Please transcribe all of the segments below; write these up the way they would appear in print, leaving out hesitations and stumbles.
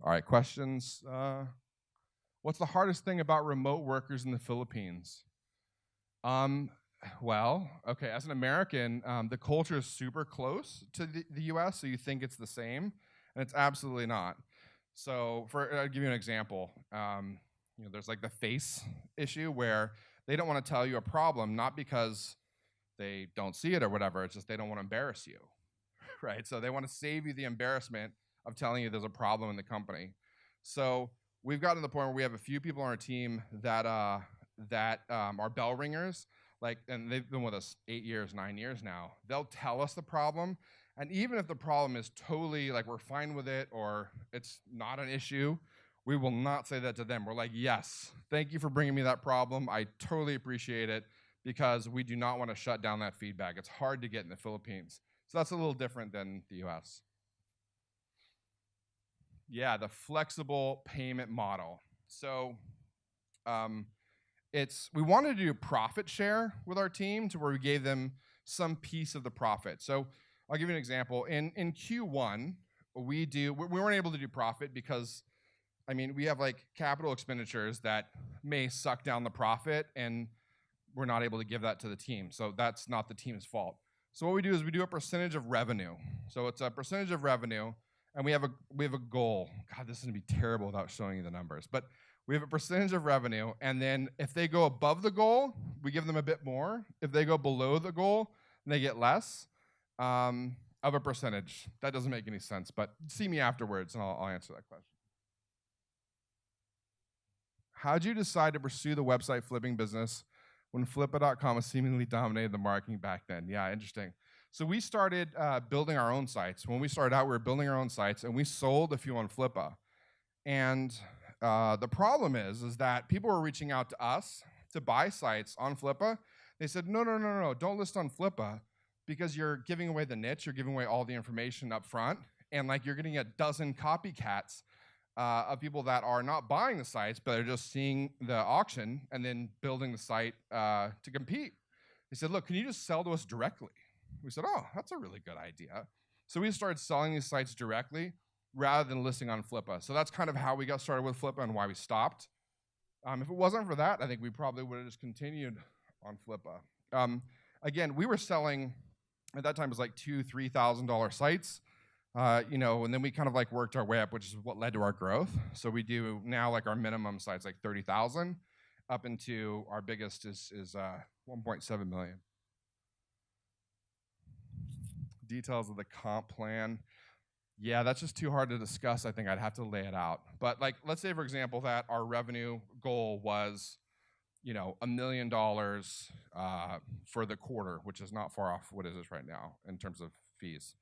All right, questions. What's the hardest thing about remote workers in the Philippines? Um, okay, as an American, the culture is super close to the US, so you think it's the same, and it's absolutely not. So, I'll give you an example. There's like the face issue where they don't want to tell you a problem, not because they don't see it or whatever, it's just they don't want to embarrass you, right? So, they want to save you the embarrassment of telling you there's a problem in the company. So, we've gotten to the point where we have a few people on our team that are bell ringers, like, and they've been with us 8 years, 9 years now. They'll tell us the problem, and even if the problem is totally like we're fine with it or it's not an issue, we will not say that to them. We're like, yes, thank you for bringing me that problem. I totally appreciate it because we do not want to shut down that feedback. It's hard to get in the Philippines, so that's a little different than the U.S. Yeah, the flexible payment model. So um, we wanted to do profit share with our team to where we gave them some piece of the profit. So I'll give you an example. In Q1, we weren't able to do profit because we have like capital expenditures that may suck down the profit, and we're not able to give that to the team. So that's not the team's fault. So what we do is we do a percentage of revenue. So it's a percentage of revenue, and we have a goal. God, this is gonna be terrible without showing you the numbers, but we have a percentage of revenue, and then if they go above the goal, we give them a bit more. If they go below the goal, then they get less of a percentage. That doesn't make any sense, but see me afterwards, and I'll answer that question. How'd you decide to pursue the website flipping business when Flippa.com was seemingly dominated the marketing back then? Yeah, interesting. So we started building our own sites. When we started out, we were building our own sites, and we sold a few on Flippa. And the problem is that people were reaching out to us to buy sites on Flippa. They said, no, don't list on Flippa because you're giving away the niche, you're giving away all the information up front, and like you're getting a dozen copycats of people that are not buying the sites, but are just seeing the auction and then building the site to compete. They said, look, can you just sell to us directly? We said, oh, that's a really good idea. So we started selling these sites directly rather than listing on Flippa. So that's kind of how we got started with Flippa and why we stopped. If it wasn't for that, I think we probably would have just continued on Flippa. Again, we were selling, at that time, it was like $2,000, $3,000 sites. And then we kind of like worked our way up, which is what led to our growth. So we do now like our minimum sites like 30,000 up into our biggest is 1.7 million. Details of the comp plan. Yeah, that's just too hard to discuss. I think I'd have to lay it out. But like, let's say for example that our revenue goal was, $1 million for the quarter, which is not far off what it is right now in terms of fees.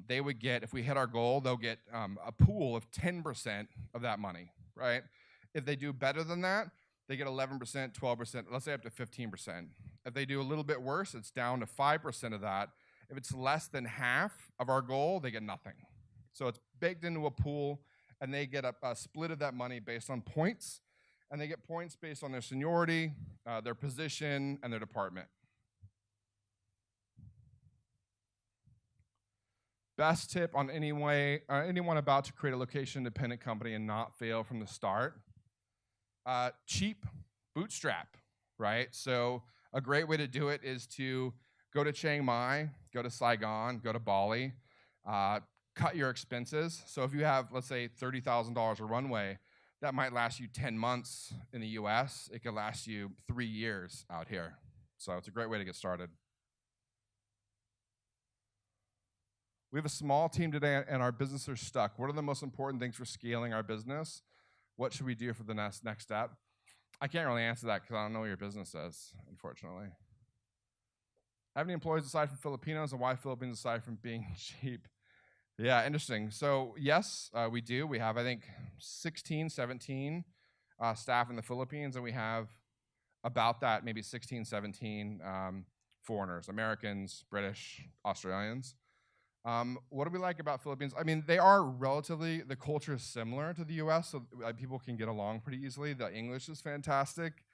They would get, if we hit our goal, they'll get a pool of 10% of that money, right? If they do better than that, they get 11%, 12%, let's say up to 15%. If they do a little bit worse, it's down to 5% of that. If it's less than half of our goal, they get nothing. So it's baked into a pool, and they get a split of that money based on points, and they get points based on their seniority, their position, and their department. Best tip on anyone about to create a location-independent company and not fail from the start? Cheap bootstrap, right? So a great way to do it is to go to Chiang Mai, go to Saigon, go to Bali, cut your expenses. So if you have, let's say, $30,000 a runway, that might last you 10 months in the US. It could last you 3 years out here. So it's a great way to get started. We have a small team today, and our business are stuck. What are the most important things for scaling our business? What should we do for the next step? I can't really answer that because I don't know what your business is, unfortunately. Have any employees aside from Filipinos, and why Philippines aside from being cheap? Yeah, interesting. So yes, we do. We have, I think, 16, 17 staff in the Philippines, and we have about that, maybe 16, 17 foreigners, Americans, British, Australians. What do we like about Philippines? They are relatively, the culture is similar to the US, so people can get along pretty easily. The English is fantastic.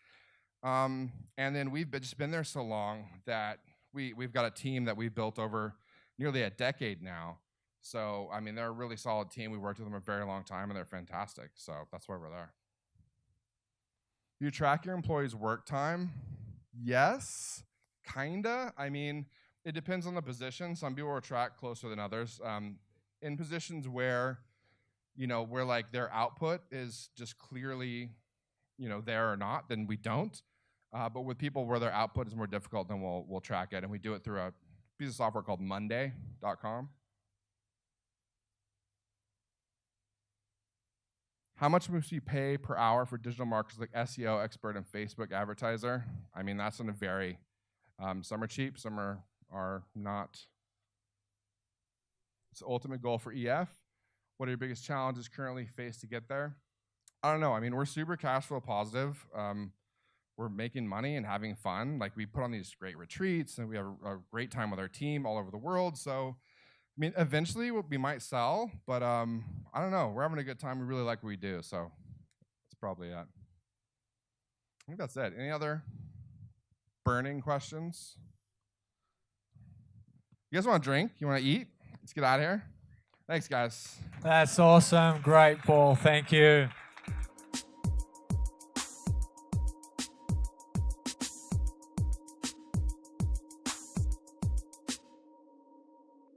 And then we've just been there so long that we've got a team that we've built over nearly a decade now So, I mean, they're a really solid team. We worked with them a very long time, and they're fantastic. So that's why we're there. You track your employees' work time? Yes, kinda. I mean, it depends on the position. Some people will track closer than others. In positions where, where like their output is just clearly, there or not, then we don't. But with people where their output is more difficult, then we'll track it, and we do it through a piece of software called Monday.com. How much must you pay per hour for digital marketers like SEO expert and Facebook advertiser? I mean, that's going to vary. Some are cheap, some are not. It's the ultimate goal for EF. What are your biggest challenges currently faced to get there? I don't know. I mean, we're super cash flow positive. We're making money and having fun. Like, we put on these great retreats, and we have a great time with our team all over the world. So, I mean, eventually we might sell, but I don't know. We're having a good time. We really like what we do, so that's probably it. I think that's it. Any other burning questions? You guys want to drink? You want to eat? Let's get out of here. Thanks, guys. That's awesome. Great, Paul. Thank you.